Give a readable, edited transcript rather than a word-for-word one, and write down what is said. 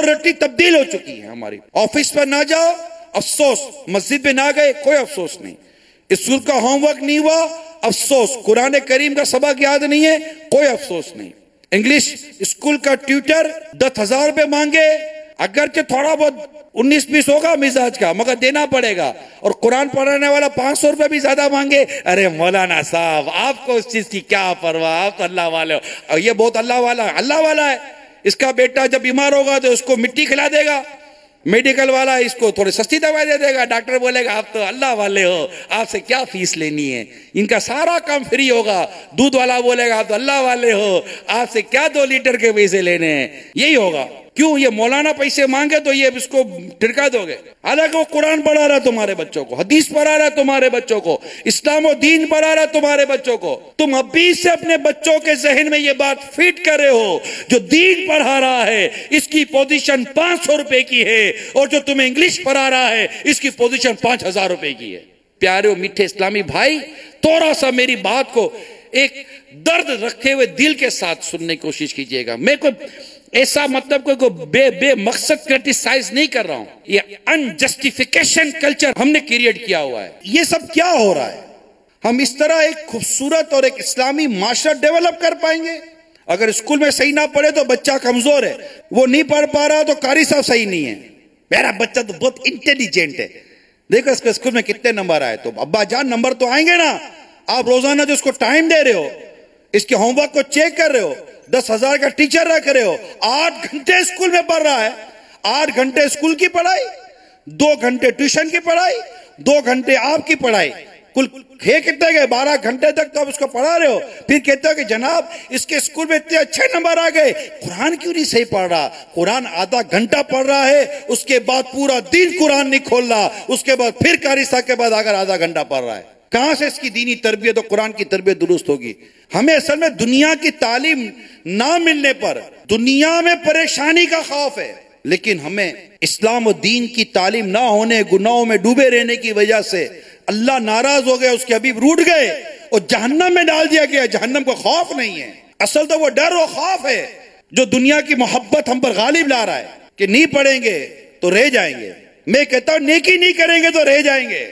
Laboratory تبدیل ہو چکی ہے ہماری. آفس پر نہ جاؤ افسوس, مسجد میں نہ گئے کوئی افسوس نہیں, اسکول کا ہوم ورک نہیں ہوا افسوس, قرآن کریم کا سبق یاد نہیں ہے کوئی افسوس نہیں, انگلش اسکول کا ٹیوٹر 10,000 روپے مانگے, اگرچہ تھوڑا بہت 19-20 ہوگا مزاج کا مگر دینا پڑے گا, اور قرآن پڑھانے والا 500 روپے بھی زیادہ مانگے. ارے مولانا صاحب آپ کو اس چیز کی کیا پرواہ, آپ تو اللہ والے ہو, اور یہ بہت اللہ والا ہے. اس کا بیٹا جب بیمار ہوگا تو اس کو مٹی کھلا دے گا, میڈیکل والا اس کو تھوڑی سستی دوائی دے دے گا, ڈاکٹر بولے گا آپ تو اللہ والے ہو, آپ سے کیا فیس لینی ہے, ان کا سارا کام فری ہوگا. دودھ والا بولے گا آپ تو اللہ والے ہو, آپ سے کیا 2 لیٹر کے پیسے لینے ہیں, یہی ہوگا. کیوں یہ مولانا پیسے مانگے تو یہ اس کو ٹھڑکا دو گے؟ حالانکہ وہ قرآن پڑھا رہا تمہارے بچوں کو, حدیث پڑھا رہا تمہارے بچوں کو, اسلام و دین پڑھا رہا تمہارے بچوں کو. تم ابھی سے اپنے بچوں کے ذہن میں یہ بات فٹ کر رہے ہو, جو دین پڑھا رہا ہے اس کی پوزیشن 500 روپے کی ہے, اور جو تمہیں انگلش پڑھا رہا ہے اس کی پوزیشن 5,000 روپے کی ہے. پیارے و میٹھے اسلامی بھائی, تھوڑا سا میری بات کو ایک درد رکھے ہوئے دل کے ساتھ سننے کی کوشش کیجئے گا. میں کوئی ایسا مطلب کوئی بے مقصد کرٹیسائز نہیں کر رہا ہوں, یہ انجسٹیفیکیشن کلچر ہم نے کریٹ کیا ہوا ہے. یہ سب کیا ہو رہا ہے؟ ہم اس طرح ایک خوبصورت اور ایک اسلامی معاشرہ ڈیولپ کر پائیں گے؟ اگر اسکول میں صحیح نہ پڑھے تو بچہ کمزور ہے, وہ نہیں پڑھ پا رہا تو قاری صاحب صحیح نہیں ہے. میرا بچہ تو بہت انٹیلیجنٹ ہے, دیکھو اس کے اسکول میں کتنے نمبر آئے. تو ابا جان نمبر تو آئیں گے نا, آپ روزانہ جو اس کو ٹائم دے رہے ہو, اس کے ہوم ورک کو چیک کر رہے ہو, 10,000 کا ٹیچر رکھ رہے ہو, 8 گھنٹے اسکول میں پڑھ رہا ہے, 8 گھنٹے اسکول کی پڑھائی, 2 گھنٹے ٹیوشن کی پڑھائی, 2 گھنٹے آپ کی پڑھائی, کل کتنے گئے 12 گھنٹے تک تو آپ اس کو پڑھا رہے ہو. پھر کہتے ہو کہ جناب اس کے اسکول میں اتنے اچھے نمبر آ گئے, قرآن کیوں نہیں صحیح پڑھ رہا؟ قرآن آدھا گھنٹہ پڑھ رہا ہے, اس کے بعد پورا دن قرآن نہیں کھول رہا, اس کے بعد پھر قاری صاحب کے بعد اگر آدھا گھنٹہ پڑھ رہا ہے, کہاں سے اس کی دینی تربیت اور قرآن کی تربیت درست ہوگی؟ ہمیں اصل میں دنیا کی تعلیم نہ ملنے پر دنیا میں پریشانی کا خوف ہے, لیکن ہمیں اسلام و دین کی تعلیم نہ ہونے, گناہوں میں ڈوبے رہنے کی وجہ سے اللہ ناراض ہو گئے, اس کے حبیب روٹ گئے اور جہنم میں ڈال دیا گیا. جہنم کو خوف نہیں ہے, اصل تو وہ ڈر و خوف ہے جو دنیا کی محبت ہم پر غالب لا رہا ہے کہ نہیں پڑھیں گے تو رہ جائیں گے. میں کہتا ہوں نیکی نہیں کریں گے تو رہ جائیں گے.